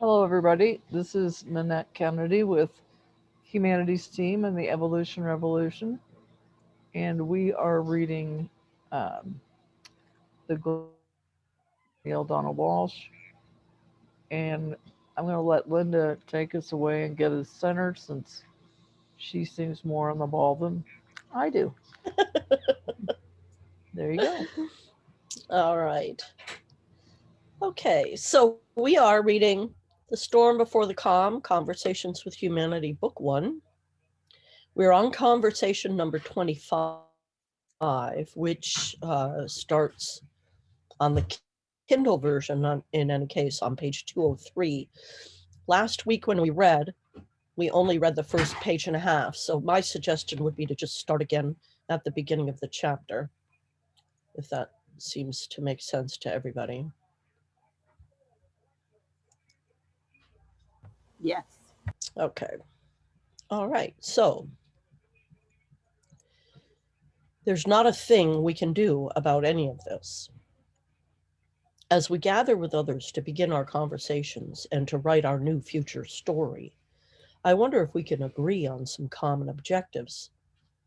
Hello, everybody. This is Nanette Kennedy with Humanities Team and the Evolution Revolution, and we are reading um, The Golden Age by Neale Donald Walsh. And I'm going to let Linda take us away and get us centered since she seems more on the ball than I do. There you go. All right. Okay, so we are reading The Storm Before the Calm, Conversations with Humanity, Book 1. We're on conversation number 25, which starts on the Kindle version, in any case, on page 203. Last week when we only read the first page and a half, so my suggestion would be to just start again at the beginning of the chapter, if that seems to make sense to everybody. Yes. Okay. All right. So there's not a thing we can do about any of this. As we gather with others to begin our conversations and to write our new future story, I wonder if we can agree on some common objectives.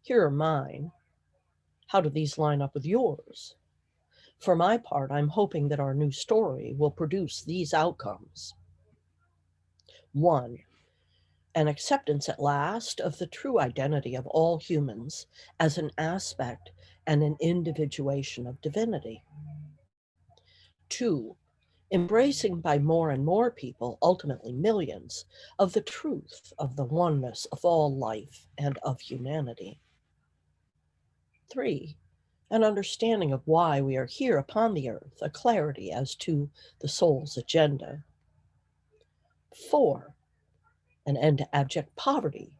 Here are mine. How do these line up with yours? For my part, I'm hoping that our new story will produce these outcomes. 1. An acceptance at last of the true identity of all humans as an aspect and an individuation of divinity. 2. Embracing by more and more people, ultimately millions, of the truth of the oneness of all life and of humanity. 3. An understanding of why we are here upon the earth, a clarity as to the soul's agenda. 4. An end to abject poverty,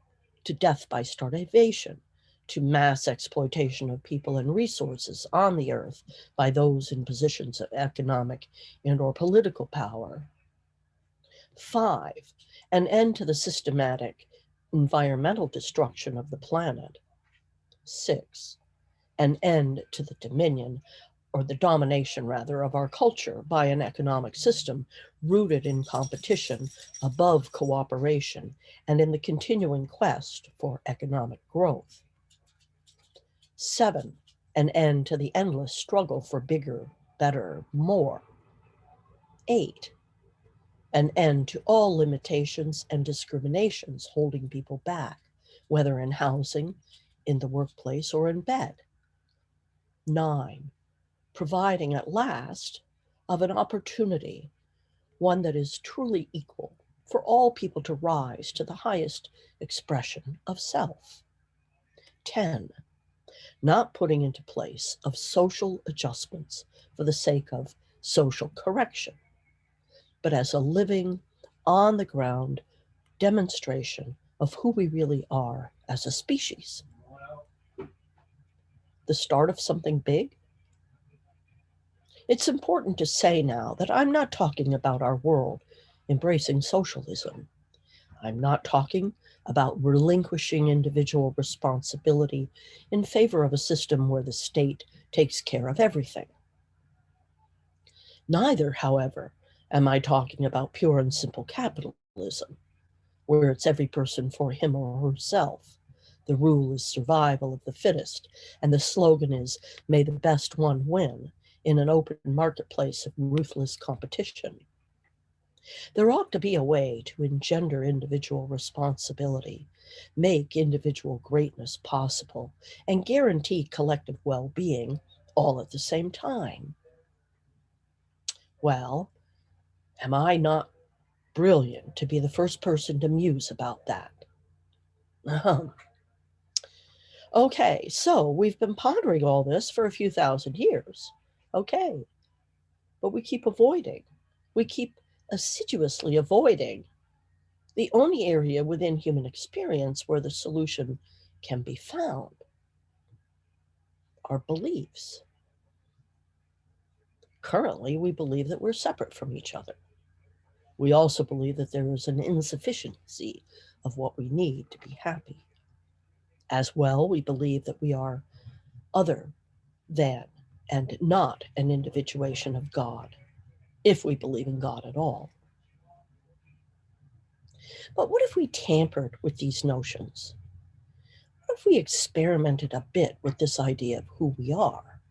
to death by starvation, to mass exploitation of people and resources on the earth by those in positions of economic and or political power. 5. An end to the systematic environmental destruction of the planet. 6. An end to the dominion, or the domination rather, of our culture by an economic system rooted in competition above cooperation and in the continuing quest for economic growth. 7. An end to the endless struggle for bigger, better, more. 8. An end to all limitations and discriminations holding people back, whether in housing, in the workplace, or in bed. 9. Providing at last of an opportunity, one that is truly equal, for all people to rise to the highest expression of self. 10. Not putting into place of social adjustments for the sake of social correction, but as a living, on the ground demonstration of who we really are as a species. The start of something big? It's important to say now that I'm not talking about our world embracing socialism. I'm not talking about relinquishing individual responsibility in favor of a system where the state takes care of everything. Neither, however, am I talking about pure and simple capitalism, where it's every person for him or herself. The rule is survival of the fittest, and the slogan is, may the best one win, in an open marketplace of ruthless competition. There ought to be a way to engender individual responsibility, make individual greatness possible, and guarantee collective well-being all at the same time. Well, am I not brilliant to be the first person to muse about that? Okay, so we've been pondering all this for a few thousand years. Okay, but we keep avoiding. We keep assiduously avoiding the only area within human experience where the solution can be found: our beliefs. Currently, we believe that we're separate from each other. We also believe that there is an insufficiency of what we need to be happy. As well, we believe that we are other than and not an individuation of God, if we believe in God at all. But what if we tampered with these notions? What if we experimented a bit with this idea of who we are?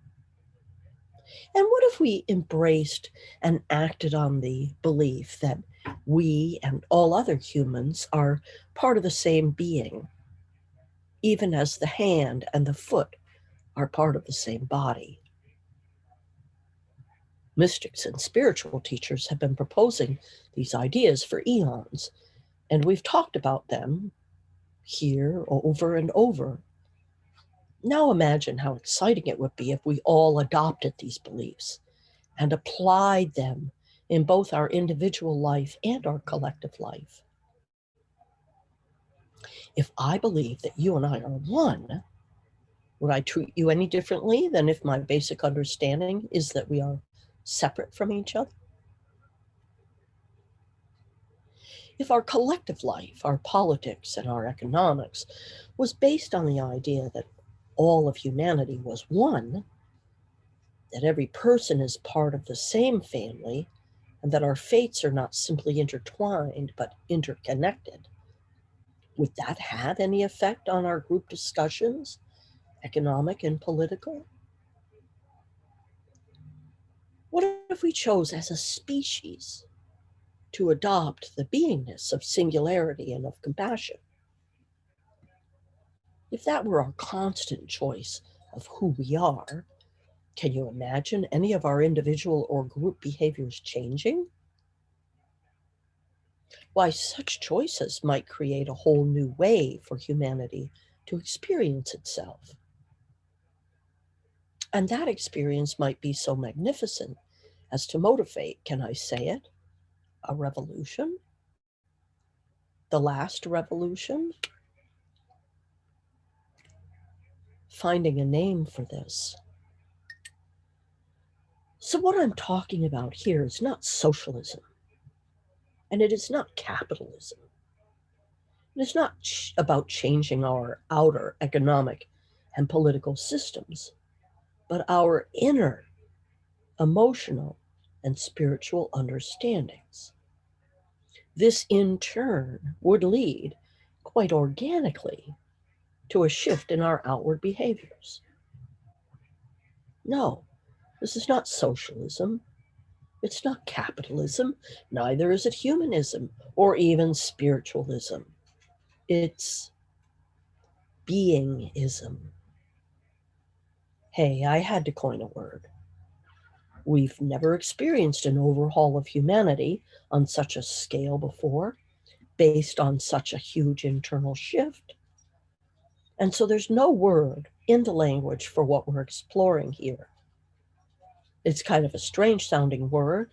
And what if we embraced and acted on the belief that we and all other humans are part of the same being, even as the hand and the foot are part of the same body? Mystics and spiritual teachers have been proposing these ideas for eons, and we've talked about them here over and over. Now imagine how exciting it would be if we all adopted these beliefs and applied them in both our individual life and our collective life. If I believe that you and I are one, would I treat you any differently than if my basic understanding is that we are separate from each other? If our collective life, our politics, and our economics was based on the idea that all of humanity was one, that every person is part of the same family, and that our fates are not simply intertwined but interconnected, would that have any effect on our group discussions, economic and political? What if we chose as a species to adopt the beingness of singularity and of compassion? If that were our constant choice of who we are, can you imagine any of our individual or group behaviors changing? Why, such choices might create a whole new way for humanity to experience itself. And that experience might be so magnificent as to motivate, can I say it, a revolution? The last revolution? Finding a name for this. So, what I'm talking about here is not socialism, and it is not capitalism. It is not about changing our outer economic and political systems, but our inner emotional and spiritual understandings. This, in turn, would lead, quite organically, to a shift in our outward behaviors. No, this is not socialism. It's not capitalism. Neither is it humanism or even spiritualism. It's beingism. Hey, I had to coin a word. We've never experienced an overhaul of humanity on such a scale before, based on such a huge internal shift. And so there's no word in the language for what we're exploring here. It's kind of a strange sounding word,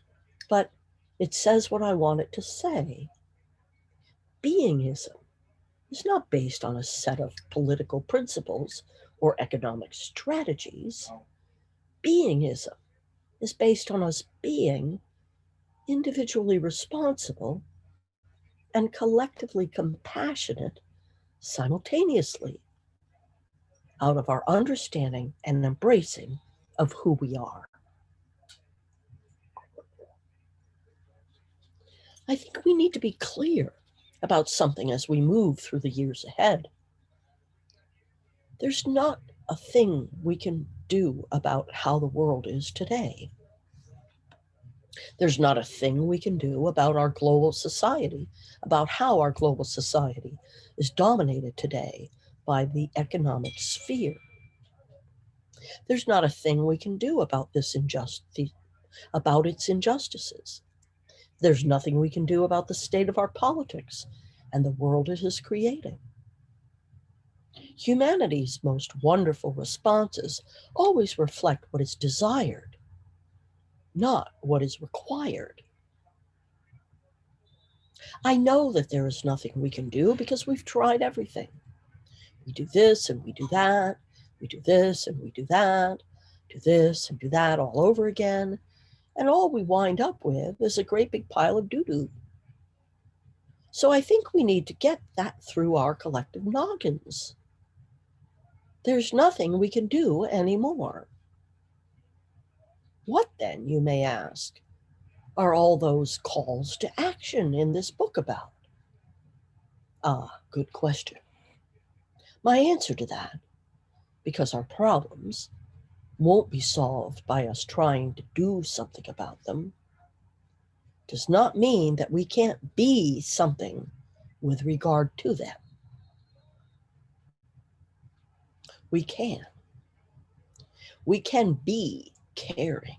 but it says what I want it to say. Beingism is not based on a set of political principles or economic strategies. Beingism is based on us being individually responsible and collectively compassionate simultaneously, out of our understanding and embracing of who we are. I think we need to be clear about something as we move through the years ahead. There's not a thing we can do about how the world is today. There's not a thing we can do about our global society, about how our global society is dominated today by the economic sphere. There's not a thing we can do about about its injustices. There's nothing we can do about the state of our politics and the world it is creating. Humanity's most wonderful responses always reflect what is desired, not what is required. I know that there is nothing we can do because we've tried everything. We do this and we do that, we do this and we do that, do this and do that all over again, and all we wind up with is a great big pile of doo-doo. So I think we need to get that through our collective noggins. There's nothing we can do anymore. What then, you may ask, are all those calls to action in this book about? Ah, good question. My answer to that, because our problems won't be solved by us trying to do something about them, does not mean that we can't be something with regard to them. We can. We can be caring.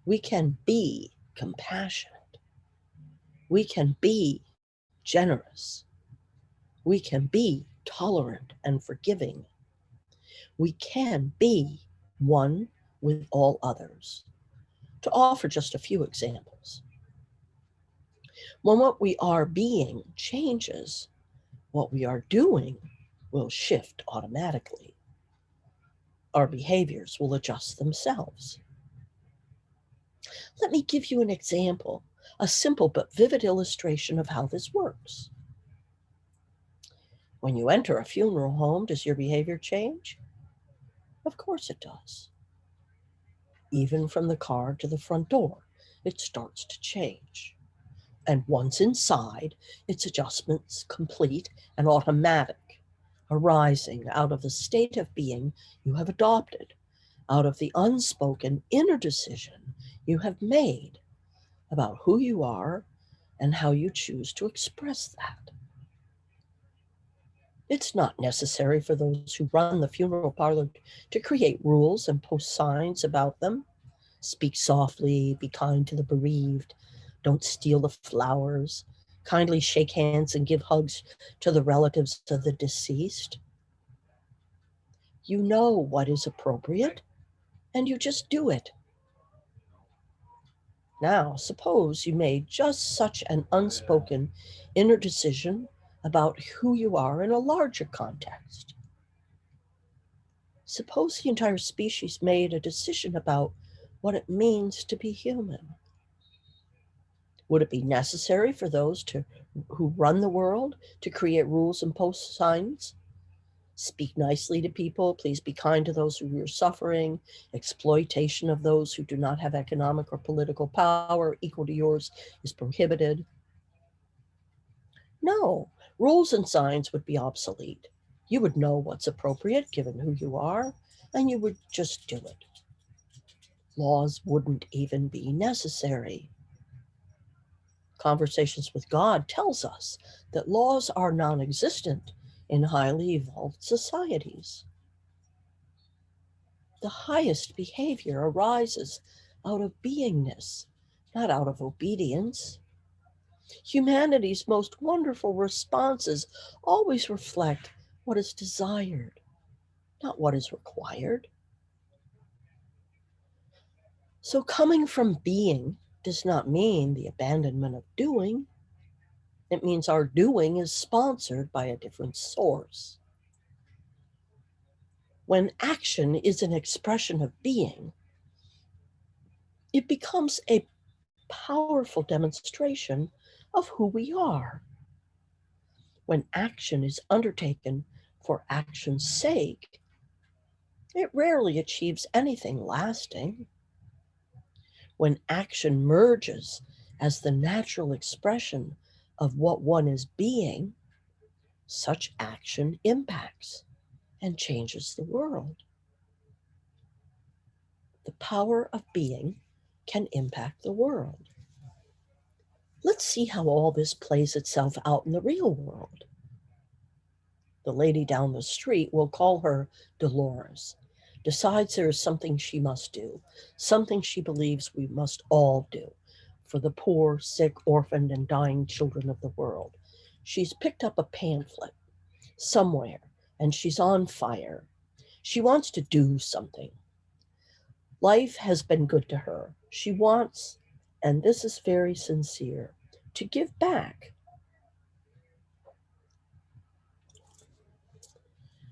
We can be compassionate. We can be generous. We can be tolerant and forgiving. We can be one with all others. To offer just a few examples, when what we are being changes, what we are doing will shift automatically. Our behaviors will adjust themselves. Let me give you an example, a simple but vivid illustration of how this works. When you enter a funeral home, does your behavior change? Of course it does. Even from the car to the front door, it starts to change. And once inside, its adjustments complete and automatic, arising out of the state of being you have adopted, out of the unspoken inner decision you have made about who you are and how you choose to express that. It's not necessary for those who run the funeral parlor to create rules and post signs about them. Speak softly, be kind to the bereaved, don't steal the flowers, kindly shake hands and give hugs to the relatives of the deceased. You know what is appropriate, and you just do it. Now, suppose you made just such an unspoken inner decision about who you are in a larger context. Suppose the entire species made a decision about what it means to be human. Would it be necessary for those who run the world to create rules and post signs? Speak nicely to people, please be kind to those who are suffering, exploitation of those who do not have economic or political power equal to yours is prohibited. No, rules and signs would be obsolete. You would know what's appropriate given who you are, and you would just do it. Laws wouldn't even be necessary. Conversations with God tells us that laws are non-existent in highly evolved societies. The highest behavior arises out of beingness, not out of obedience. Humanity's most wonderful responses always reflect what is desired, not what is required. So coming from being does not mean the abandonment of doing. It means our doing is sponsored by a different source. When action is an expression of being, it becomes a powerful demonstration of who we are. When action is undertaken for action's sake, it rarely achieves anything lasting. When action merges as the natural expression of what one is being, such action impacts and changes the world. The power of being can impact the world. Let's see how all this plays itself out in the real world. The lady down the street, we'll call her Dolores, decides there is something she must do, something she believes we must all do for the poor, sick, orphaned, and dying children of the world. She's picked up a pamphlet somewhere and she's on fire. She wants to do something. Life has been good to her. She wants, and this is very sincere, to give back.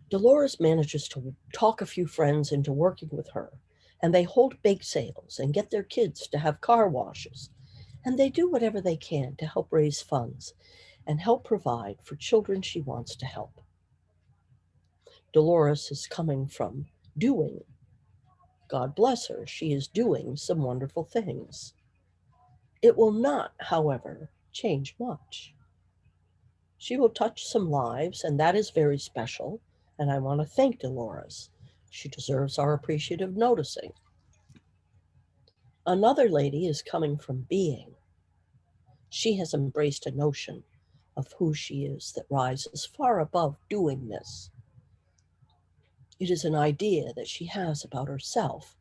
Dolores manages to talk a few friends into working with her, and they hold bake sales and get their kids to have car washes, and they do whatever they can to help raise funds and help provide for children she wants to help. Dolores is coming from doing. God bless her, she is doing some wonderful things. It will not, however, change much. She will touch some lives, and that is very special. And I want to thank Dolores. She deserves our appreciative noticing. Another lady is coming from being. She has embraced a notion of who she is that rises far above doing this. It is an idea that she has about herself,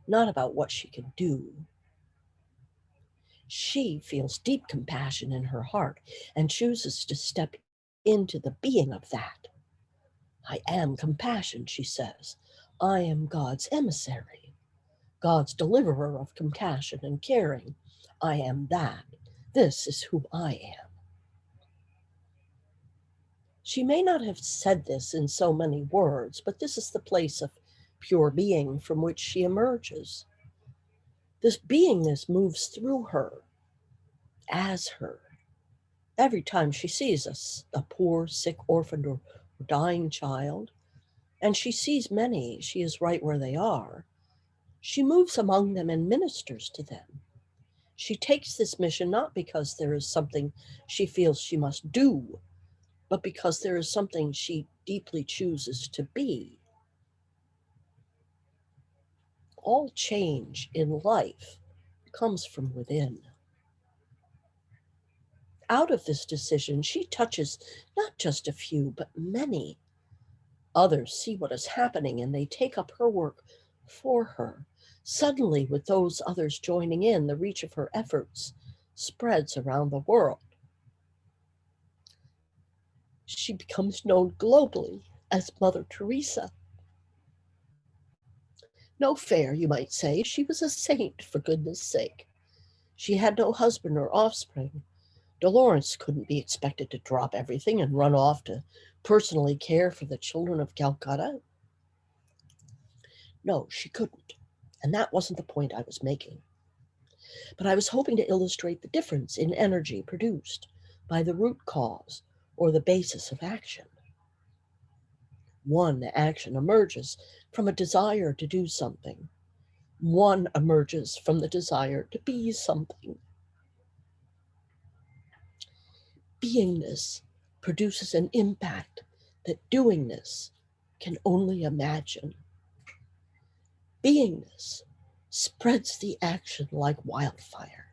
not about what she can do. She feels deep compassion in her heart and chooses to step into the being of that. I am compassion, she says. I am God's emissary, God's deliverer of compassion and caring. I am that. This is who I am. She may not have said this in so many words, but this is the place of pure being from which she emerges. This beingness moves through her, as her. Every time she sees a poor, sick, orphaned, or dying child, and she sees many, she is right where they are, she moves among them and ministers to them. She takes this mission not because there is something she feels she must do, but because there is something she deeply chooses to be. All change in life comes from within. Out of this decision, she touches not just a few, but many. Others see what is happening and they take up her work for her. Suddenly, with those others joining in, the reach of her efforts spreads around the world. She becomes known globally as Mother Teresa. No fair, you might say. She was a saint, for goodness sake. She had no husband or offspring. Dolores couldn't be expected to drop everything and run off to personally care for the children of Calcutta. No, she couldn't. And that wasn't the point I was making. But I was hoping to illustrate the difference in energy produced by the root cause or the basis of action. One action emerges from a desire to do something. One emerges from the desire to be something. Beingness produces an impact that doingness can only imagine. Beingness spreads the action like wildfire.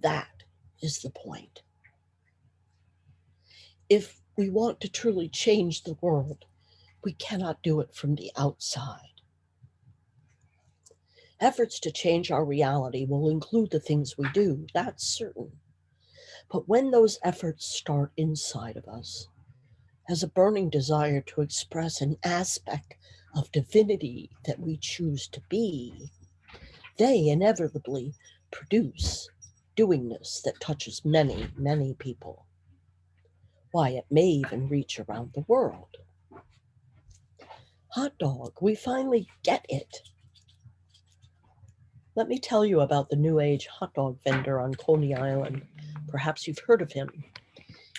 That is the point. If we want to truly change the world, we cannot do it from the outside. Efforts to change our reality will include the things we do, that's certain. But when those efforts start inside of us, as a burning desire to express an aspect of divinity that we choose to be, they inevitably produce doingness that touches many, many people. Why, it may even reach around the world. Hot dog, we finally get it. Let me tell you about the New Age hot dog vendor on Coney Island. Perhaps you've heard of him.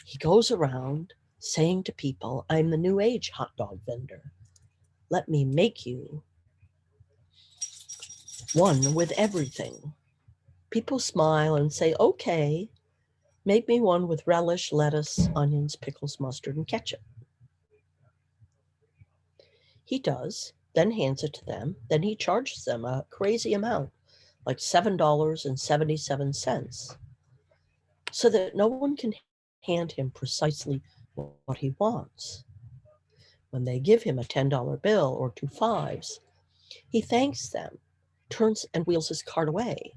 He goes around saying to people, I'm the New Age hot dog vendor. Let me make you one with everything. People smile and say, okay, make me one with relish, lettuce, onions, pickles, mustard, and ketchup. He does, then hands it to them. Then he charges them a crazy amount, like $7.77, so that no one can hand him precisely what he wants. When they give him a $10 bill or two fives, he thanks them, turns and wheels his cart away.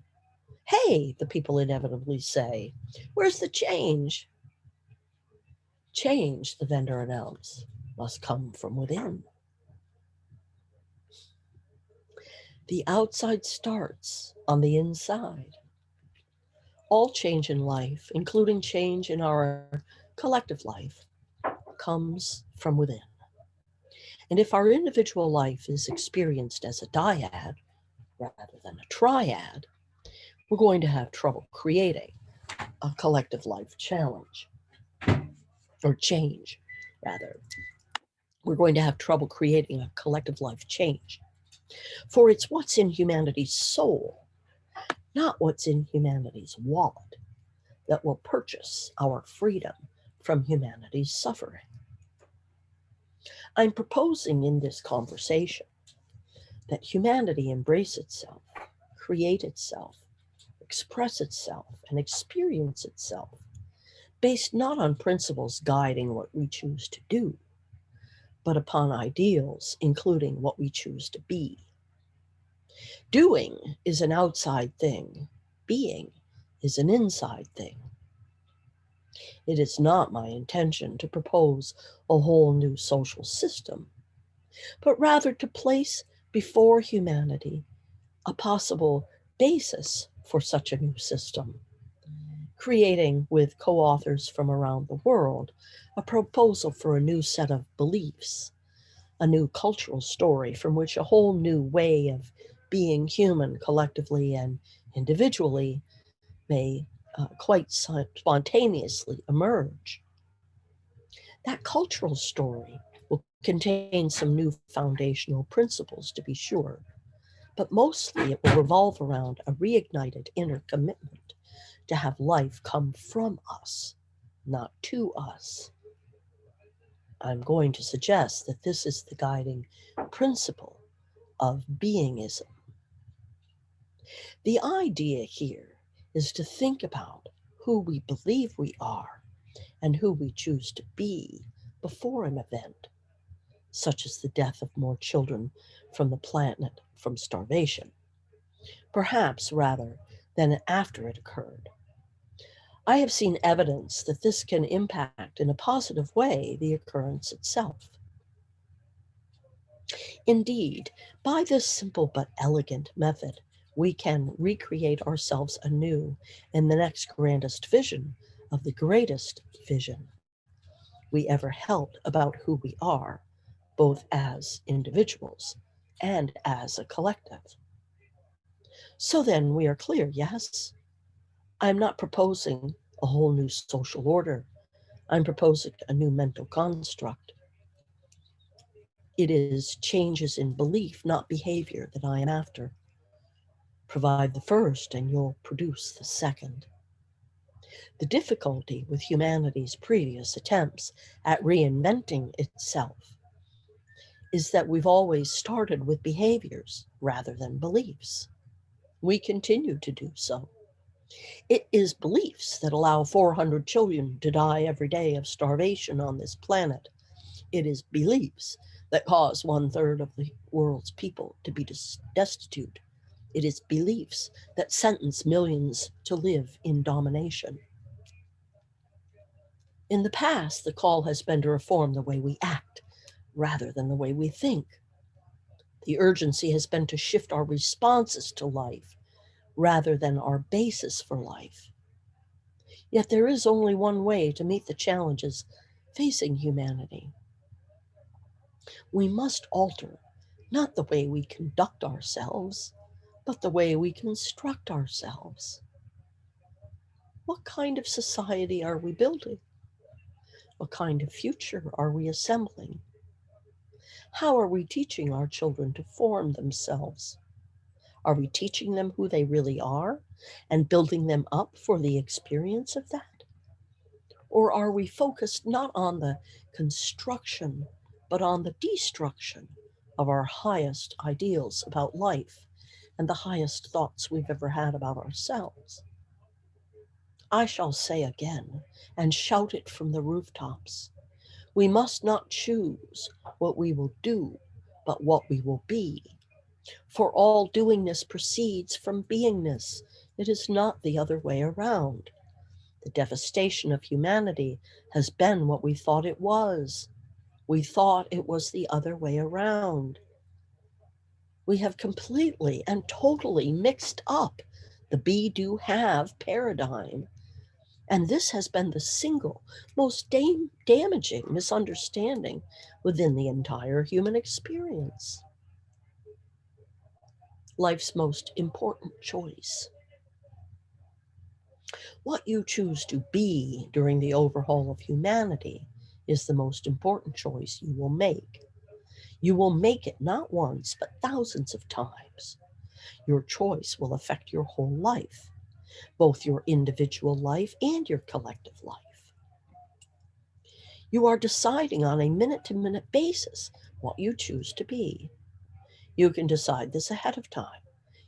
Hey, the people inevitably say, where's the change? Change, the vendor announced, must come from within. The outside starts on the inside. All change in life, including change in our collective life, comes from within. And if our individual life is experienced as a dyad rather than a triad, we're going to have trouble creating a collective life challenge, or change, rather. We're going to have trouble creating a collective life change. For it's what's in humanity's soul, not what's in humanity's wallet, that will purchase our freedom from humanity's suffering. I'm proposing in this conversation that humanity embrace itself, create itself, express itself, and experience itself, based not on principles guiding what we choose to do, but upon ideals including what we choose to be. Doing is an outside thing. Being is an inside thing. It is not my intention to propose a whole new social system, but rather to place before humanity a possible basis for such a new system, creating with co-authors from around the world a proposal for a new set of beliefs, a new cultural story from which a whole new way of being human collectively and individually may quite spontaneously emerge. That cultural story will contain some new foundational principles, to be sure, but mostly it will revolve around a reignited inner commitment to have life come from us, not to us. I'm going to suggest that this is the guiding principle of beingism. The idea here is to think about who we believe we are and who we choose to be before an event, such as the death of more children from the planet from starvation, perhaps rather than after it occurred. I have seen evidence that this can impact in a positive way the occurrence itself. Indeed, by this simple but elegant method, we can recreate ourselves anew in the next grandest vision of the greatest vision we ever held about who we are, both as individuals and as a collective. So then we are clear, yes? I'm not proposing a whole new social order. I'm proposing a new mental construct. It is changes in belief, not behavior, that I am after. Provide the first and you'll produce the second. The difficulty with humanity's previous attempts at reinventing itself is that we've always started with behaviors rather than beliefs. We continue to do so. It is beliefs that allow 400 children to die every day of starvation on this planet. It is beliefs that cause 1/3 of the world's people to be destitute. It is beliefs that sentence millions to live in domination. In the past, the call has been to reform the way we act rather than the way we think. The urgency has been to shift our responses to life rather than our basis for life. Yet there is only one way to meet the challenges facing humanity. We must alter not the way we conduct ourselves, but the way we construct ourselves. What kind of society are we building? What kind of future are we assembling? How are we teaching our children to form themselves? Are we teaching them who they really are and building them up for the experience of that? Or are we focused not on the construction, but on the destruction of our highest ideals about life and the highest thoughts we've ever had about ourselves? I shall say again, and shout it from the rooftops, we must not choose what we will do, but what we will be. For all doingness proceeds from beingness. It is not the other way around. The devastation of humanity has been what we thought it was. We thought it was the other way around. We have completely and totally mixed up the be, do, have paradigm. And this has been the single most damaging misunderstanding within the entire human experience. Life's most important choice. What you choose to be during the overhaul of humanity is the most important choice you will make. You will make it not once, but thousands of times. Your choice will affect your whole life. both your individual life and your collective life. You are deciding on a minute-to-minute basis what you choose to be. You can decide this ahead of time.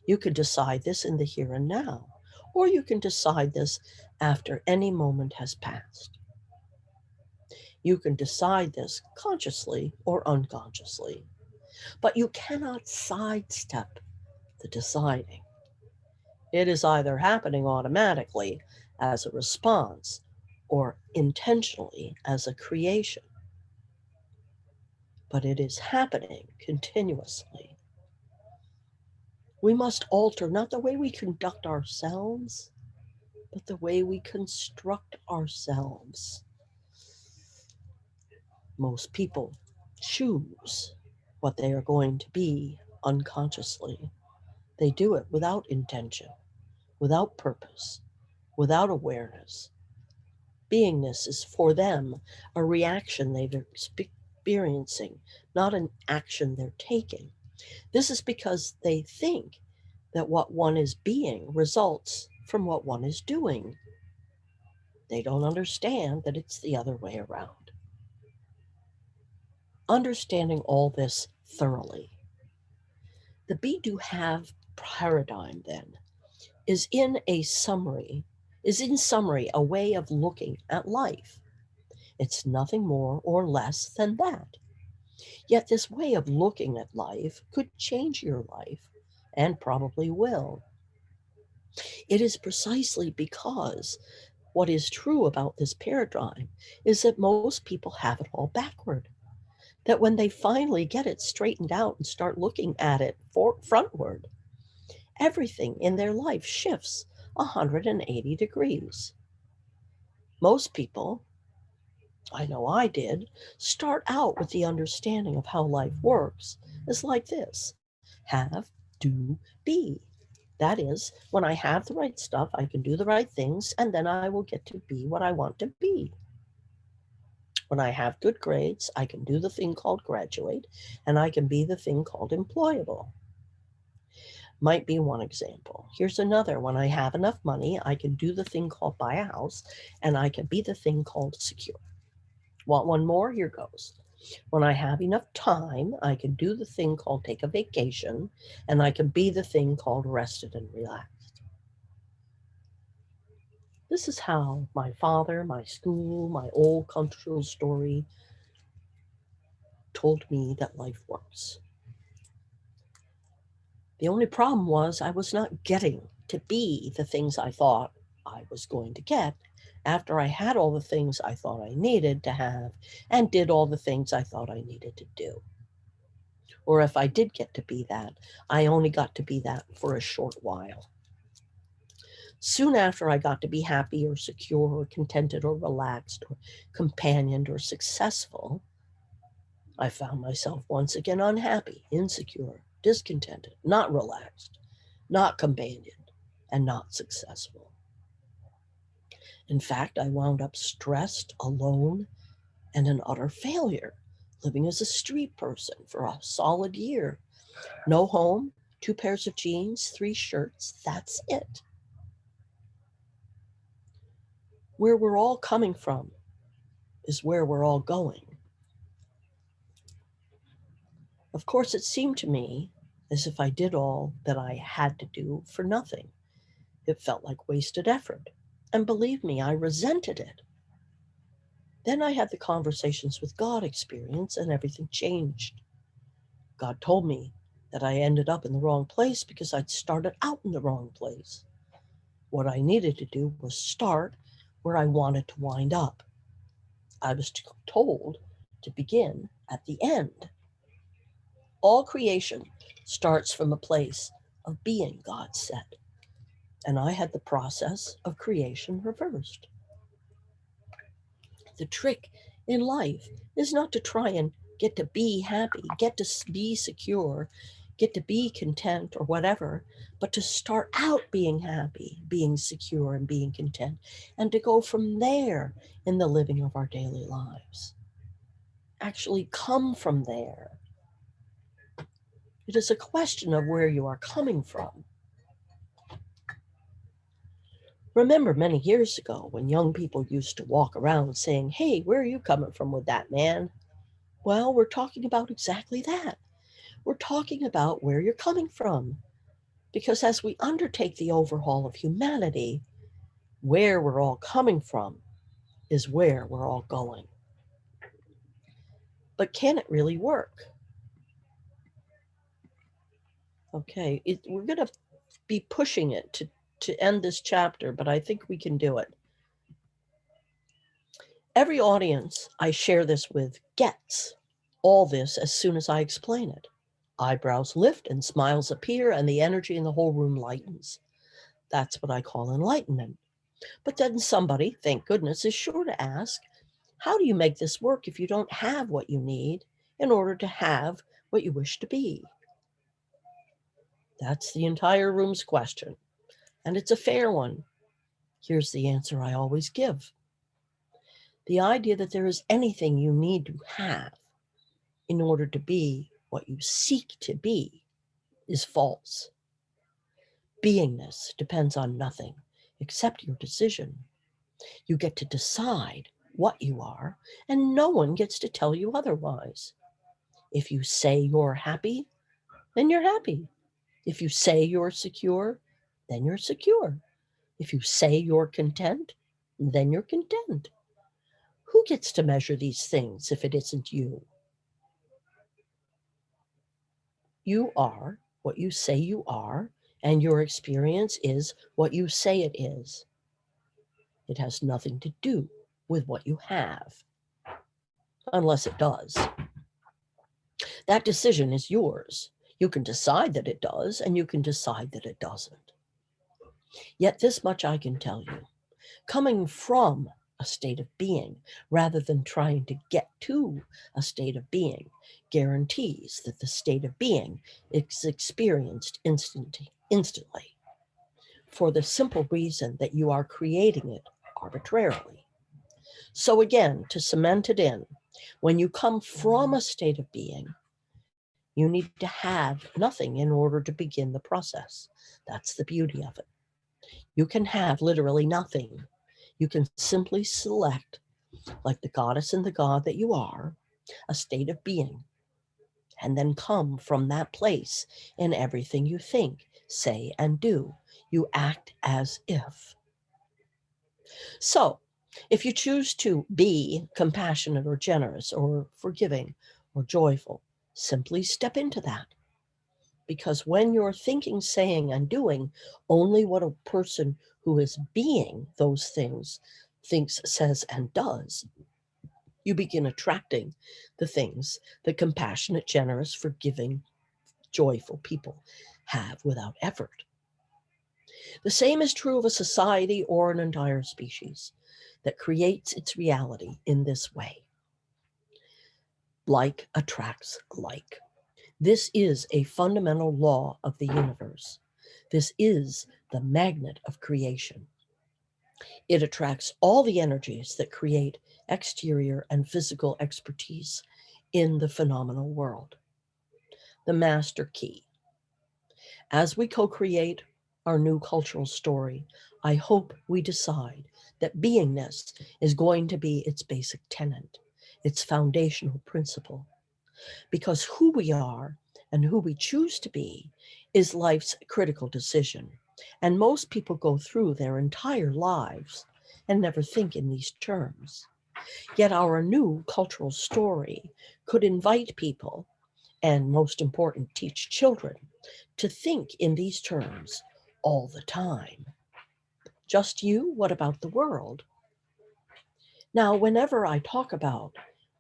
You can decide this in the here and now, or you can decide this after any moment has passed. You can decide this consciously or unconsciously, but you cannot sidestep the deciding. It is either happening automatically as a response or intentionally as a creation, but it is happening continuously. We must alter not the way we conduct ourselves, but the way we construct ourselves. Most people choose what they are going to be unconsciously. They do it without intention, without purpose, without awareness. Beingness is for them a reaction they're experiencing, not an action they're taking. This is because they think that what one is being results from what one is doing. They don't understand that it's the other way around. Understanding all this thoroughly, the be do have paradigm then is in summary a way of looking at life. It's nothing more or less than that. Yet this way of looking at life could change your life, and probably will. It is precisely because what is true about this paradigm is that most people have it all backward. That when they finally get it straightened out and start looking at it frontward, everything in their life shifts 180 degrees. Most people, I know I did, start out with the understanding of how life works is like this: have, do, be. That is, when I have the right stuff, I can do the right things, and then I will get to be what I want to be. When I have good grades, I can do the thing called graduate, and I can be the thing called employable. Might be one example. Here's another. When I have enough money, I can do the thing called buy a house, and I can be the thing called secure. Want one more? Here goes. When I have enough time, I can do the thing called take a vacation, and I can be the thing called rested and relaxed. This is how my father, my school, my old cultural story told me that life works. The only problem was I was not getting to be the things I thought I was going to get after I had all the things I thought I needed to have and did all the things I thought I needed to do. Or if I did get to be that, I only got to be that for a short while. Soon after I got to be happy or secure or contented or relaxed or companioned or successful, I found myself once again unhappy, insecure, discontented, not relaxed, not companioned, and not successful. In fact, I wound up stressed, alone, and an utter failure, living as a street person for a solid year. No home, 2 pairs of jeans, 3 shirts, that's it. Where we're all coming from is where we're all going. Of course, it seemed to me as if I did all that I had to do for nothing. It felt like wasted effort. And believe me, I resented it. Then I had the conversations with God experience and everything changed. God told me that I ended up in the wrong place because I'd started out in the wrong place. What I needed to do was start where I wanted to wind up. I was told to begin at the end. All creation starts from a place of being, God said. And I had the process of creation reversed. The trick in life is not to try and get to be happy, get to be secure, get to be content or whatever, but to start out being happy, being secure, and being content, and to go from there in the living of our daily lives. Actually come from there. It is a question of where you are coming from. Remember many years ago when young people used to walk around saying, "Hey, where are you coming from with that, man?" Well, we're talking about exactly that. We're talking about where you're coming from. Because as we undertake the overhaul of humanity, where we're all coming from is where we're all going. But can it really work? Okay, we're going to be pushing it to end this chapter, but I think we can do it. Every audience I share this with gets all this as soon as I explain it. Eyebrows lift and smiles appear, and the energy in the whole room lightens. That's what I call enlightenment. But then somebody, thank goodness, is sure to ask, how do you make this work if you don't have what you need in order to have what you wish to be? That's the entire room's question, and it's a fair one. Here's the answer I always give. The idea that there is anything you need to have in order to be what you seek to be is false. Beingness depends on nothing except your decision. You get to decide what you are, and no one gets to tell you otherwise. If you say you're happy, then you're happy. If you say you're secure, then you're secure. If you say you're content, then you're content. Who gets to measure these things if it isn't you? You are what you say you are, and your experience is what you say it is. It has nothing to do with what you have, unless it does. That decision is yours. You can decide that it does, and you can decide that it doesn't. Yet this much I can tell you. Coming from a state of being rather than trying to get to a state of being guarantees that the state of being is experienced instantly, for the simple reason that you are creating it arbitrarily. So again, to cement it in, when you come from a state of being, you need to have nothing in order to begin the process. That's the beauty of it. You can have literally nothing. You can simply select, like the goddess and the god that you are, a state of being, and then come from that place in everything you think, say, and do. You act as if. So, if you choose to be compassionate or generous or forgiving or joyful, simply step into that. Because when you're thinking, saying, and doing only what a person who is being those things thinks, says, and does, you begin attracting the things that compassionate, generous, forgiving, joyful people have without effort. The same is true of a society or an entire species that creates its reality in this way. Like attracts like. This is a fundamental law of the universe. This is the magnet of creation. It attracts all the energies that create exterior and physical expertise in the phenomenal world. The master key. As we co-create our new cultural story, I hope we decide that beingness is going to be its basic tenet, its foundational principle. Because who we are and who we choose to be is life's critical decision. And most people go through their entire lives and never think in these terms. Yet our new cultural story could invite people, and most important, teach children, to think in these terms all the time. Just you? What about the world? Now, whenever I talk about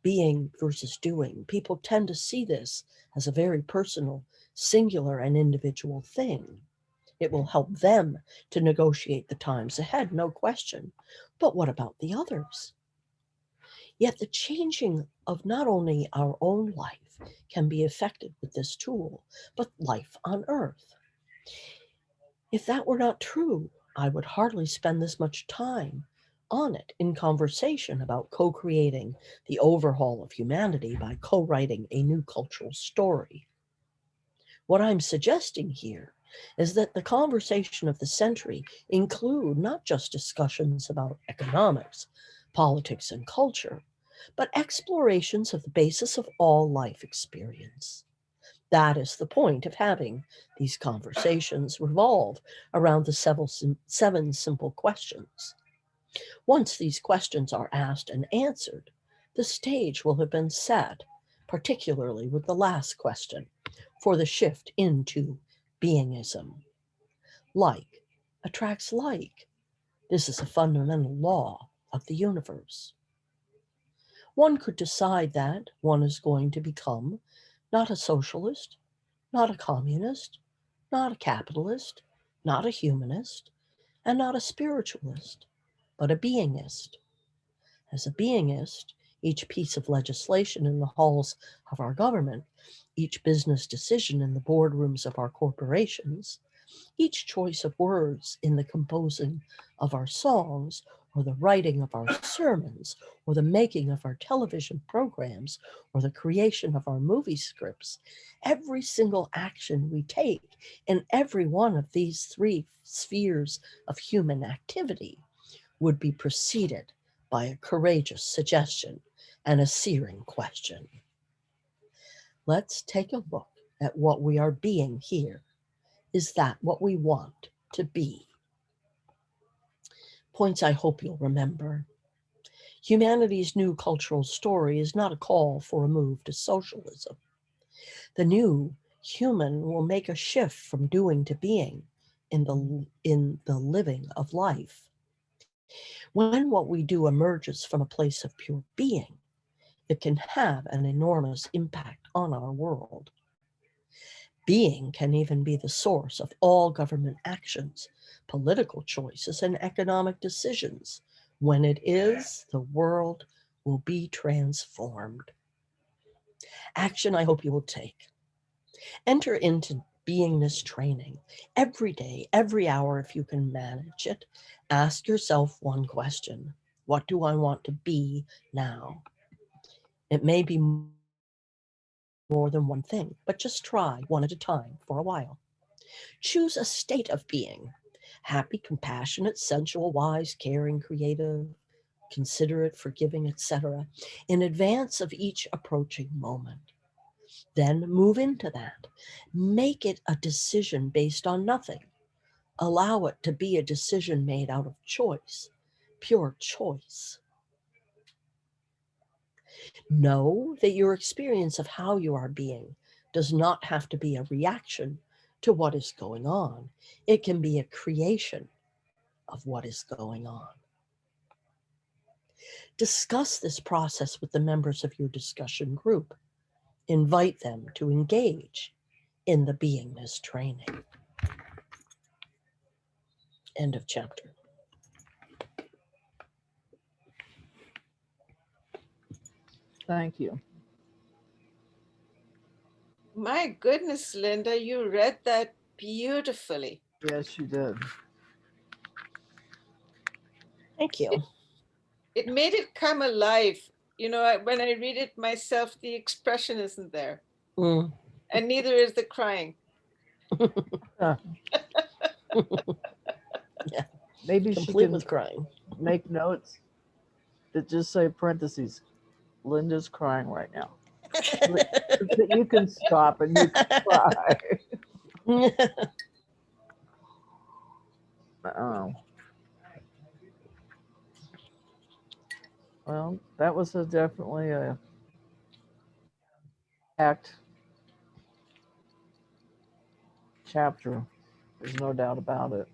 being versus doing, people tend to see this as a very personal, singular, and individual thing. It will help them to negotiate the times ahead, no question. But what about the others? Yet the changing of not only our own life can be effected with this tool, but life on Earth. If that were not true, I would hardly spend this much time on it in conversation about co-creating the overhaul of humanity by co-writing a new cultural story. What I'm suggesting here is that the conversation of the century include not just discussions about economics, politics, and culture, but explorations of the basis of all life experience. That is the point of having these conversations revolve around the seven simple questions. Once these questions are asked and answered, the stage will have been set, particularly with the last question, for the shift into beingism. Like attracts like. This is a fundamental law of the universe. One could decide that one is going to become not a socialist, not a communist, not a capitalist, not a humanist, and not a spiritualist, but a beingist. As a beingist, each piece of legislation in the halls of our government, each business decision in the boardrooms of our corporations, each choice of words in the composing of our songs, or the writing of our sermons, or the making of our television programs, or the creation of our movie scripts, every single action we take in every one of these three spheres of human activity would be preceded by a courageous suggestion and a searing question. Let's take a look at what we are being here. Is that what we want to be? Points I hope you'll remember. Humanity's new cultural story is not a call for a move to socialism. The new human will make a shift from doing to being in the living of life. When what we do emerges from a place of pure being, it can have an enormous impact on our world. Being can even be the source of all government actions, political choices, and economic decisions. When it is, the world will be transformed. Action I hope you will take. Enter into beingness training every day, every hour, if you can manage it. Ask yourself one question: what do I want to be now? It may be more than one thing, but just try one at a time for a while. Choose a state of being: happy, compassionate, sensual, wise, caring, creative, considerate, forgiving, etc., in advance of each approaching moment. Then move into that. Make it a decision based on nothing. Allow it to be a decision made out of choice, pure choice. Know that your experience of how you are being does not have to be a reaction to what is going on. It can be a creation of what is going on. Discuss this process with the members of your discussion group. Invite them to engage in the beingness training. End of chapter. Thank you. My goodness, Linda, you read that beautifully. Yes, you did. Thank you. It made it come alive. You know, when I read it myself, the expression isn't there, Mm. and neither is the crying. Uh, Yeah, maybe she complete can with crying. make notes that just say parentheses. Linda's crying right now. That you can stop and you can cry. Oh, well, that was definitely a packed chapter. There's no doubt about it.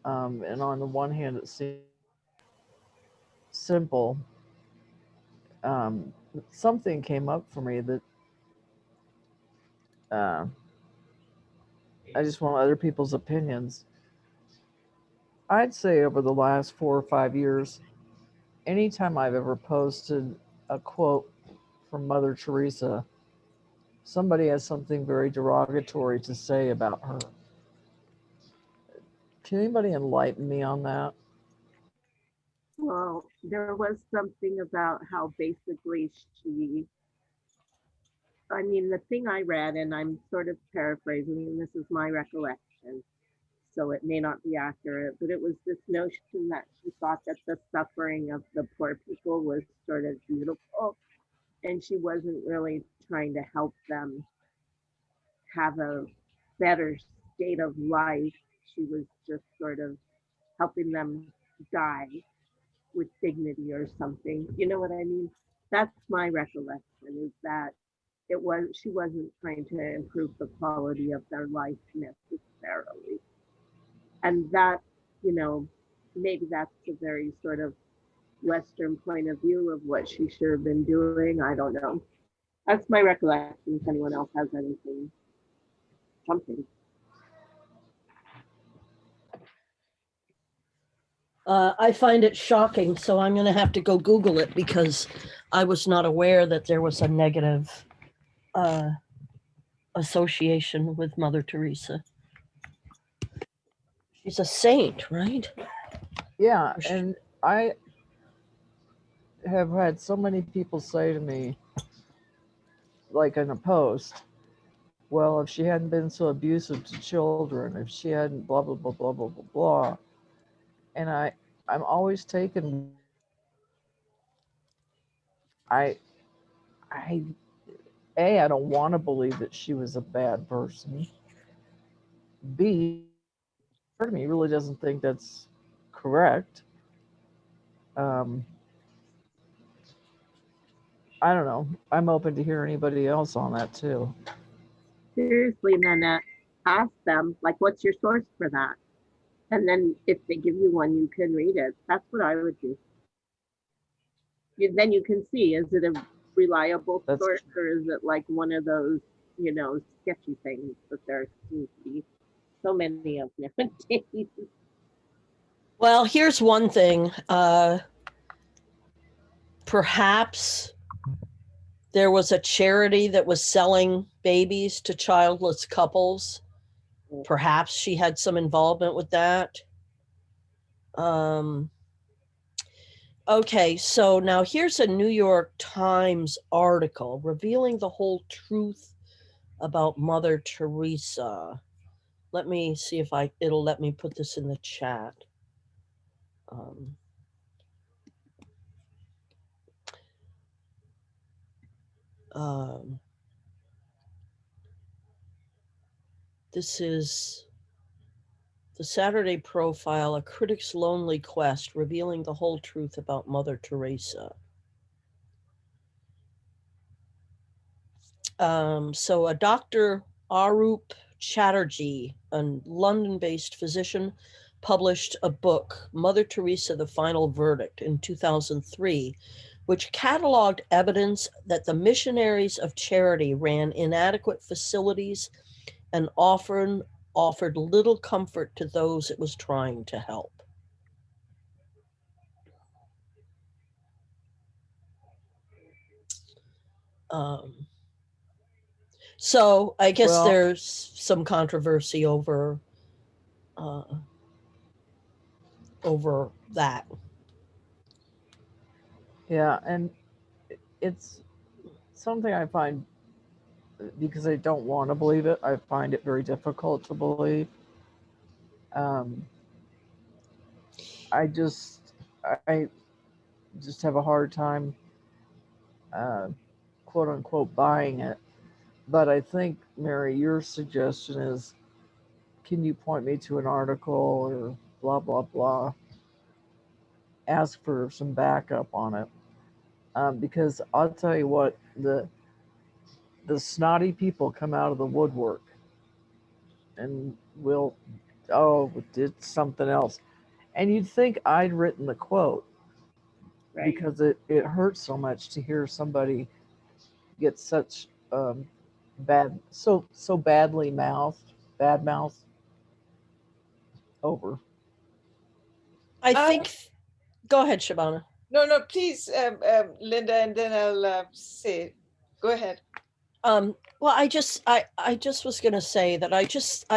And on the one hand, it seems simple. Um, Something came up for me that uh, I just want other people's opinions. I'd say over the last 4 or 5 years, anytime I've ever posted a quote from Mother Teresa, somebody has something very derogatory to say about her. Can anybody enlighten me on that? Well, there was something about how basically she I mean, the thing I read, and I'm sort of paraphrasing, and this is my recollection, so it may not be accurate, but it was this notion that she thought that the suffering of the poor people was sort of beautiful, and she wasn't really trying to help them have a better state of life. She was just sort of helping them die with dignity or something. You know what I mean? That's my recollection, is that she wasn't trying to improve the quality of their life necessarily. And that, you know, maybe that's a very sort of Western point of view of what she should have been doing. I don't know. That's my recollection. If anyone else has anything, something. I find it shocking, so I'm going to have to go Google it because I was not aware that there was a negative association with Mother Teresa. She's a saint, right? Yeah, and I have had so many people say to me, like in a post, well, if she hadn't been so abusive to children, if she hadn't blah blah blah blah blah blah blah, and I'm always taken. I I I don't want to believe that she was a bad person. B, part of me really doesn't think that's correct. Um, I don't know. I'm open to hear anybody else on that too. Seriously, Nanette, ask them, like, what's your source for that? And then if they give you one, you can read it. That's what I would do. Then you can see, is it a reliable That's source or is it like one of those, sketchy things that there seems to be so many of nowadays? Well, here's one thing. Perhaps there was a charity that was selling babies to childless couples. Perhaps she had some involvement with that. Okay, so now here's a New York Times article revealing the whole truth about Mother Teresa. Let me see if it'll let me put this in the chat. This is the Saturday Profile, A Critic's Lonely Quest, revealing the whole truth about Mother Teresa. So a Dr. Arup Chatterjee, a London-based physician, published a book, Mother Teresa, The Final Verdict, in 2003, which cataloged evidence that the missionaries of charity ran inadequate facilities and often offered little comfort to those it was trying to help. So I guess there's some controversy over that. Yeah, and it's something I find, because I don't want to believe it, I find it very difficult to believe. I just have a hard time, quote unquote, buying it. But I think, Mary, your suggestion is, can you point me to an article or blah blah blah? Ask for some backup on it, because I'll tell you what, the snotty people come out of the woodwork and will, did something else, and you'd think I'd written the quote, right? Because it hurts so much to hear somebody get such so badly bad mouthed over. I think. Go ahead, Shabana. No, please, Linda, and then I'll say. Go ahead. Well, I just was going to say that I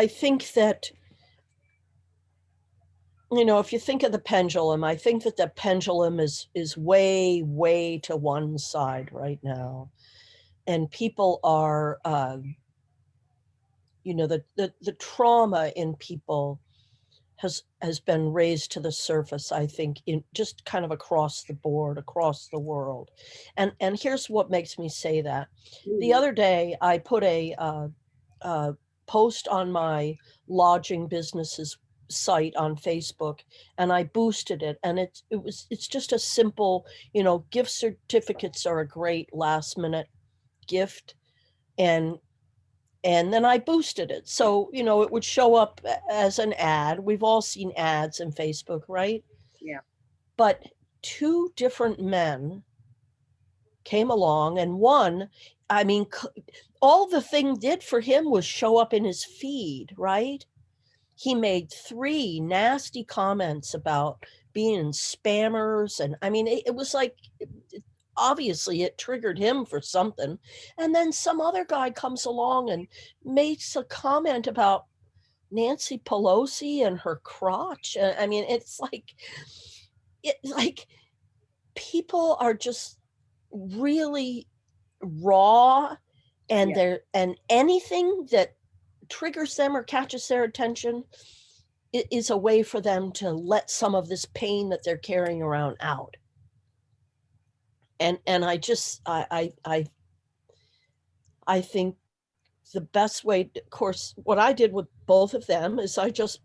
think that, if you think of the pendulum, I think that the pendulum is way, way to one side right now. people are, you know, the trauma in people has been raised to the surface, I think, in just kind of across the board, across the world. And here's what makes me say that. The other day, I put a post on my lodging businesses site on Facebook, and I boosted it. And it's just a simple, you know, gift certificates are a great last minute gift. And then I boosted it. So, you know, it would show up as an ad. We've all seen ads in Facebook, right? Yeah. But two different men came along, and one, I mean, all the thing did for him was show up in his feed, right? He made 3 nasty comments about being spammers. And I mean, it was like, obviously it triggered him for something. And then some other guy comes along and makes a comment about Nancy Pelosi and her crotch. I mean, it's like people are just really raw, and Yeah. and anything that triggers them or catches their attention is a way for them to let some of this pain that they're carrying around out. And I just I think the best way, of course, what I did with both of them is I just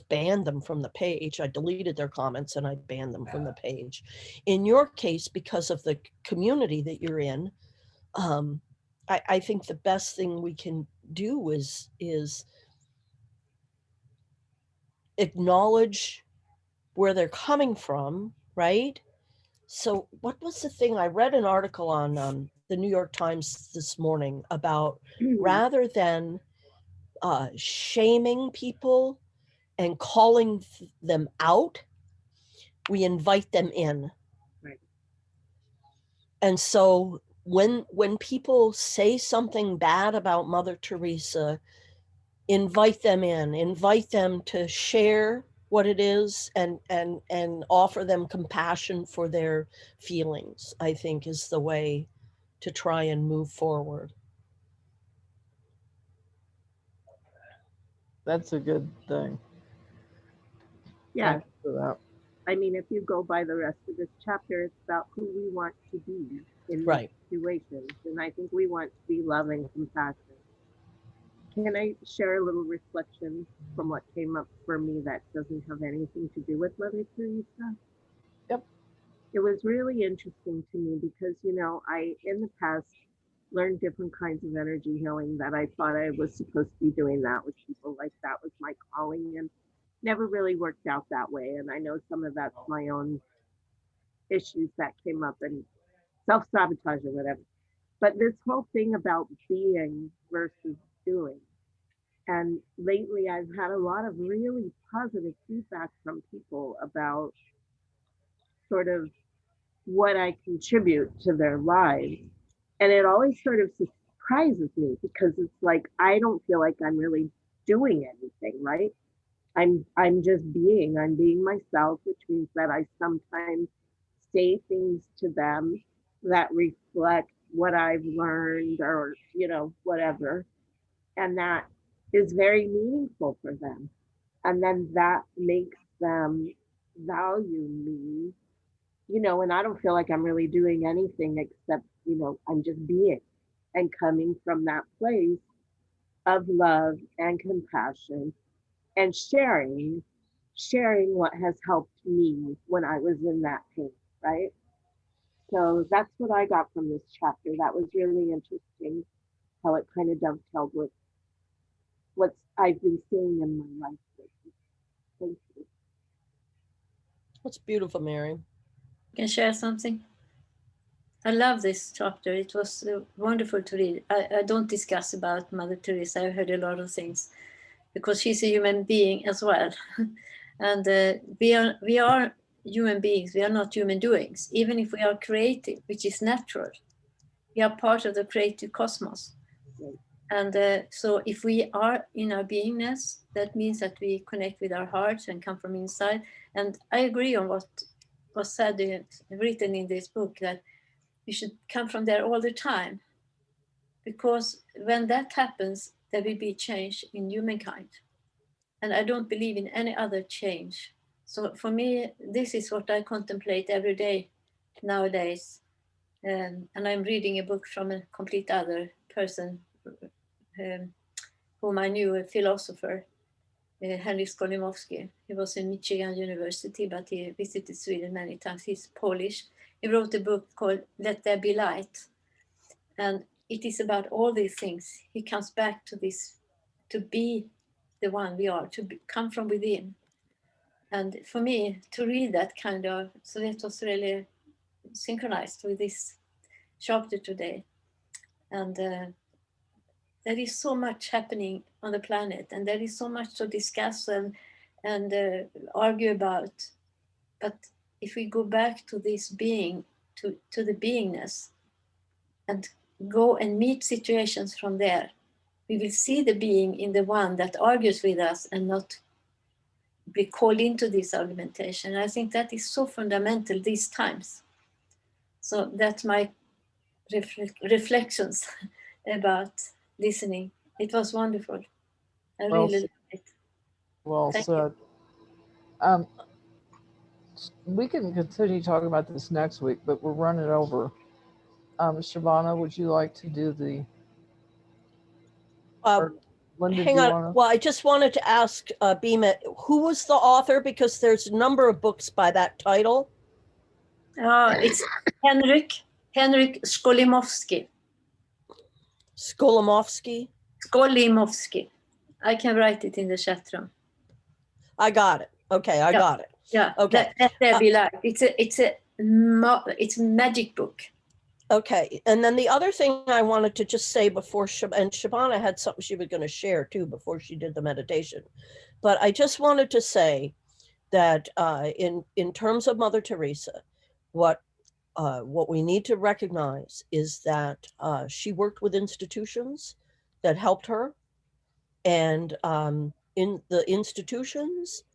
banned them from the page. I deleted their comments and I banned them from the page. In your case, because of the community that you're in, I think the best thing we can do is acknowledge where they're coming from, right? So what was the thing? I read an article on the New York Times this morning about, rather than shaming people and calling them out, we invite them in. Right. And so when people say something bad about Mother Teresa, invite them in, invite them to share what it is, and offer them compassion for their feelings, I think, is the way to try and move forward. That's a good thing. Yeah. Thank you for that. I mean, if you go by the rest of this chapter, it's about who we want to be in Right. these situations. And I think we want to be love and compassion. Can I share a little reflection from what came up for me that doesn't have anything to do with Mother Teresa? Yep. It was really interesting to me because, you know, I, in the past, learned different kinds of energy healing that I thought I was supposed to be doing that with people, like that was my calling, and never really worked out that way. And I know some of that's my own issues that came up and self-sabotage or whatever. But this whole thing about being versus doing. And lately I've had a lot of really positive feedback from people about sort of what I contribute to their lives. And it always sort of surprises me because it's like I don't feel like I'm really doing anything, right? I'm just being. I'm being myself, which means that I sometimes say things to them that reflect what I've learned or, you know, whatever. And that is very meaningful for them. And then that makes them value me, you know, and I don't feel like I'm really doing anything except, you know, I'm just being and coming from that place of love and compassion and sharing what has helped me when I was in that pain, right? So that's what I got from this chapter. That was really interesting how it kind of dovetailed with what I've been seeing in my life lately. Thank you. That's beautiful, Mary. Can I share something? I love this chapter. It was wonderful to read. I don't discuss about Mother Teresa. I've heard a lot of things because she's a human being as well. And we are human beings. We are not human doings. Even if we are creative, which is natural, we are part of the creative cosmos. Right. And so if we are in our beingness, that means that we connect with our hearts and come from inside. And I agree on what was said, written in this book, that we should come from there all the time. because when that happens, there will be change in humankind. And I don't believe in any other change. So for me, this is what I contemplate every day nowadays. And I'm reading a book from a complete other person, whom I knew, a philosopher, Henryk Skolimowski. He was in Michigan University, but he visited Sweden many times. He's Polish. He wrote a book called Let There Be Light. And it is about all these things. He comes back to this, to be the one we are, to come from within. And for me, to read that kind of, so that was really synchronized with this chapter today. And there is so much happening on the planet, and there is so much to discuss and argue about. But if we go back to this being, to the beingness, and go and meet situations from there, we will see the being in the one that argues with us and not be called into this argumentation. I think that is so fundamental these times. So that's my reflections about listening. It was wonderful. I Well really said. loved it. Well Thank said. We can continue talking about this next week, but we're running over. Shavana, would you like to do the? Or Linda, Hang do you on. want to? Well, I just wanted to ask Bima, who was the author? Because there's a number of books by that title. It's Henryk Skolimowski. Skolimowski. Skolimowski. I can write it in the chat room. I got it. Okay, I got it. Yeah. Okay. Let there be light. It's a magic book. Okay, and then the other thing I wanted to just say before, and Shavana had something she was going to share too before she did the meditation, but I just wanted to say that in terms of Mother Teresa, what we need to recognize is that she worked with institutions that helped her, and in the institutions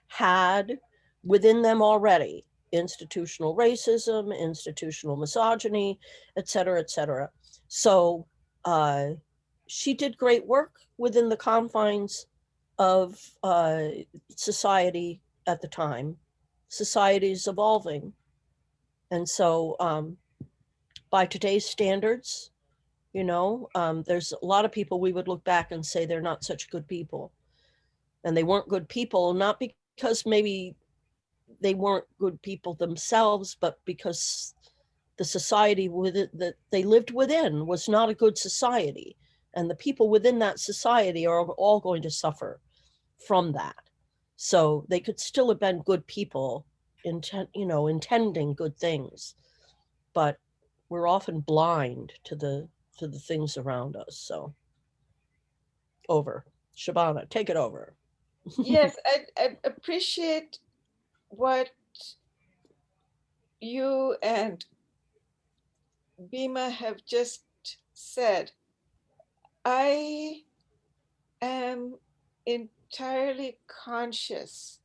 had within them already institutional racism, institutional misogyny, et cetera, et cetera. So she did great work within the confines of society at the time. Society is evolving. And so by today's standards, there's a lot of people we would look back and say they're not such good people. And they weren't good people, not because maybe they weren't good people themselves, but because the society that they lived within was not a good society. And the people within that society are all going to suffer from that. So they could still have been good people, intending good things, but we're often blind to the things around us. So over. Shavana, take it over. Yes, I appreciate what you and Bima have just said. I am entirely conscious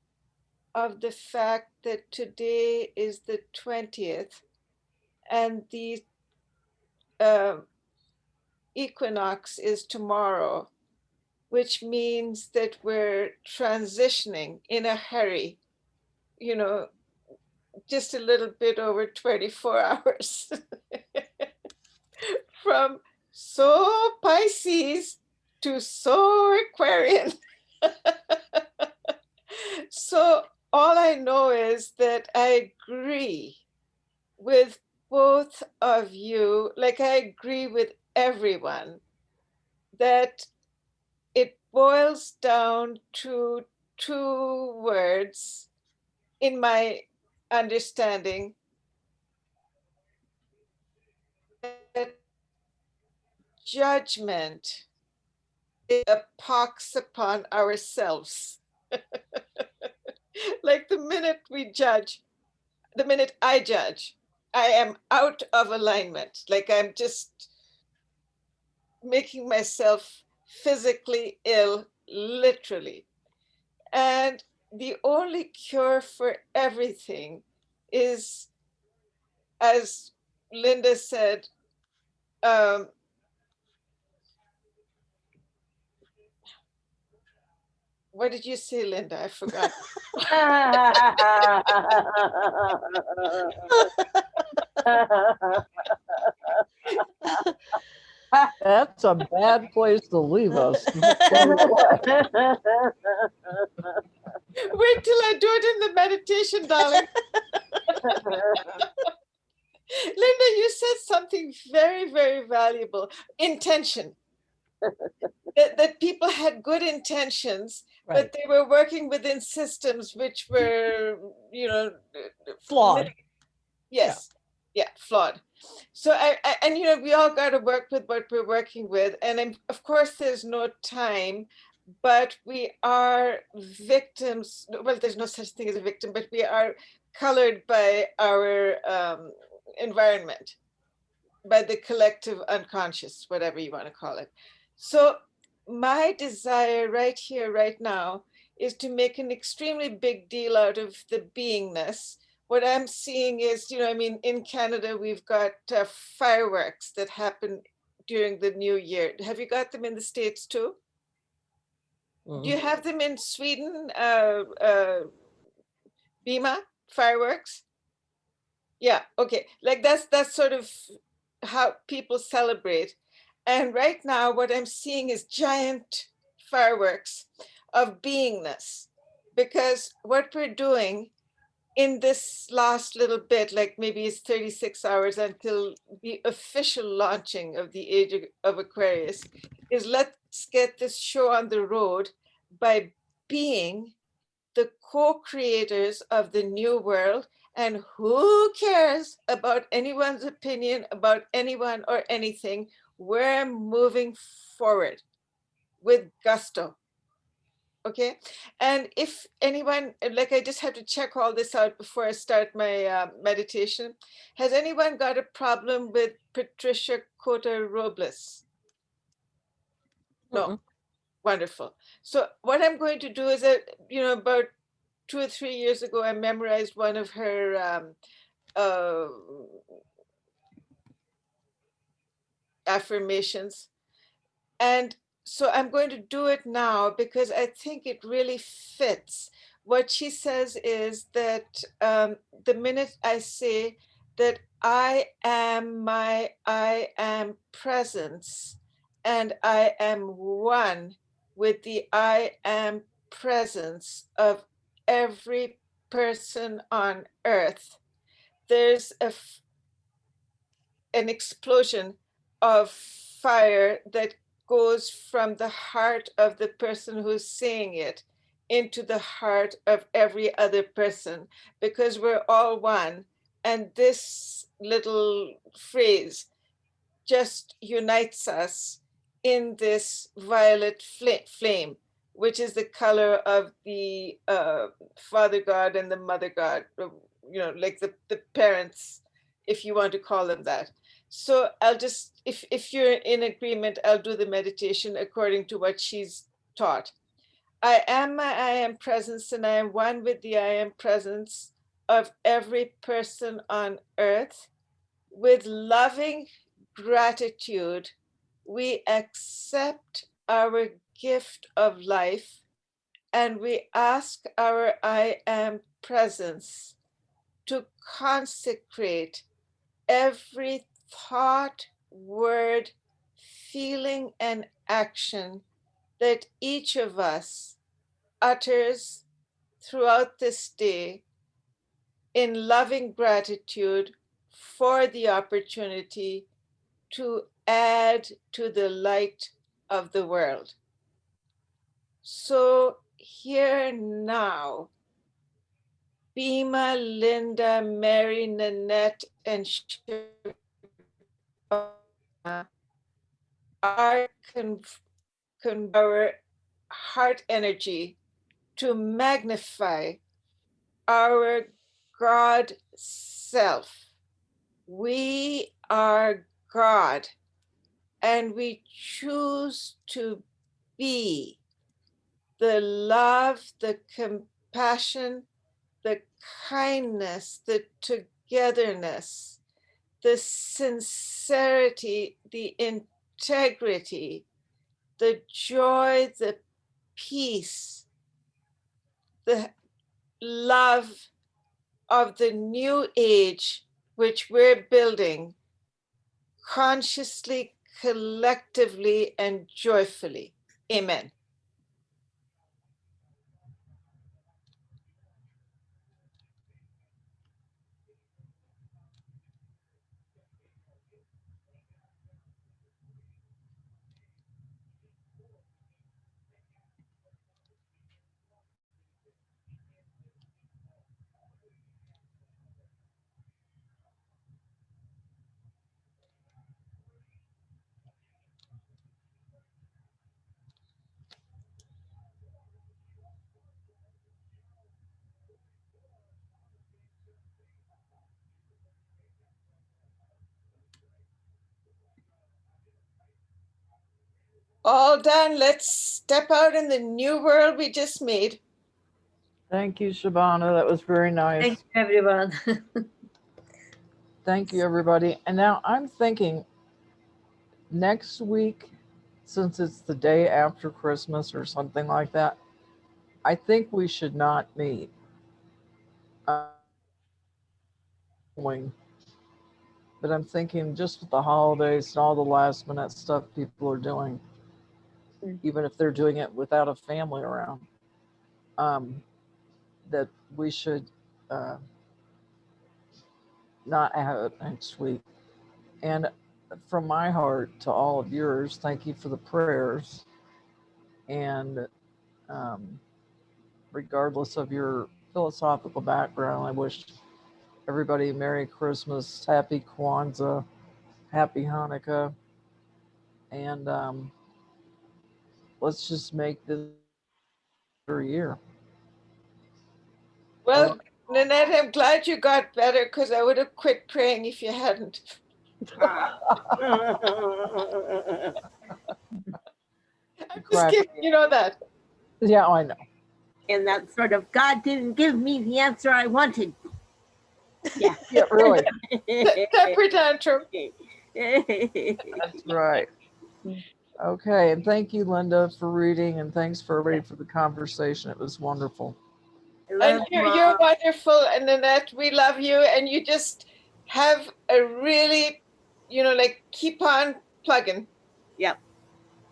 of the fact that today is the 20th and the equinox is tomorrow, which means that we're transitioning in a hurry, just a little bit over 24 hours from so Pisces to so Aquarian. So all I know is that I agree with both of you, like I agree with everyone, that it boils down to two words in my understanding, that judgment is a pox upon ourselves. Like the minute I judge, I am out of alignment. Like I'm just making myself physically ill, literally. And the only cure for everything is, as Linda said, What did you say, Linda? I forgot. That's a bad place to leave us. Wait till I do it in the meditation, darling. Linda, you said something very, very valuable. Intention. That people had good intentions, Right. but they were working within systems which were, Flawed. Yes. Yeah, flawed. So and we all got to work with what we're working with. And of course, there's no time, but we are victims. Well, there's no such thing as a victim, but we are colored by our environment, by the collective unconscious, whatever you want to call it. So my desire right here, right now, is to make an extremely big deal out of the beingness. What I'm seeing is, in Canada, we've got fireworks that happen during the new year. Have you got them in the States too? Do you have them in Sweden, Bima, fireworks? Yeah, okay. Like that's sort of how people celebrate. And right now, what I'm seeing is giant fireworks of beingness, because what we're doing in this last little bit, like maybe it's 36 hours until the official launching of the Age of Aquarius, is let's get this show on the road by being the co-creators of the new world. And who cares about anyone's opinion about anyone or anything? We're moving forward with gusto. Okay. And if anyone, like, I just have to check all this out before I start my meditation. Has anyone got a problem with Patricia Cota Robles? No. Wonderful. So what I'm going to do is that, about 2 or 3 years ago, I memorized one of her affirmations. And so I'm going to do it now because I think it really fits. What she says is that the minute I say that I am my I am presence, and I am one with the I am presence of every person on earth, there's an explosion of fire that goes from the heart of the person who's saying it into the heart of every other person, because we're all one. And this little phrase just unites us in this violet flame, which is the color of the Father God and the Mother God, like the parents, if you want to call them that. So I'll just, if you're in agreement, I'll do the meditation according to what she's taught. I am my I am presence, and I am one with the I am presence of every person on earth. With loving gratitude, we accept our gift of life, and we ask our I am presence to consecrate every thought, word, feeling, and action that each of us utters throughout this day in loving gratitude for the opportunity to add to the light of the world. So here now, Bima, Linda, Mary, Nanette, and our our heart energy to magnify our God self. We are God, and we choose to be the love, the compassion, the kindness, the togetherness, the sincerity, the integrity, the joy, the peace, the love of the new age which we're building consciously, collectively, and joyfully. Amen. All done. Let's step out in the new world we just made. Thank you, Shabana. That was very nice. Thank you, everyone. Thank you, everybody. And now I'm thinking next week, since it's the day after Christmas or something like that, I think we should not meet. But I'm thinking just with the holidays and all the last minute stuff people are doing, even if they're doing it without a family around, that we should not have it next week. And from my heart to all of yours, thank you for the prayers. And regardless of your philosophical background, I wish everybody Merry Christmas, Happy Kwanzaa, Happy Hanukkah, and let's just make this a year. Well, Nanette, I'm glad you got better because I would have quit praying if you hadn't. I'm just kidding, you know that. Yeah, I know. And that sort of, God didn't give me the answer I wanted. Yeah. Yeah, really. Temper tantrum. That's right. Okay, and thank you, Linda, for reading, and thanks for everybody for the conversation. It was wonderful. And you're wonderful, and Nanette, we love you, and you just have a really, like keep on plugging. Yep.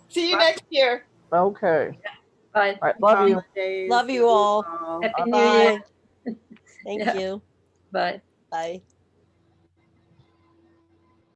See you next year. Okay. Bye. All right, love you. Love you all. Happy New Bye. Year. Thank Yeah. you. Bye. Bye.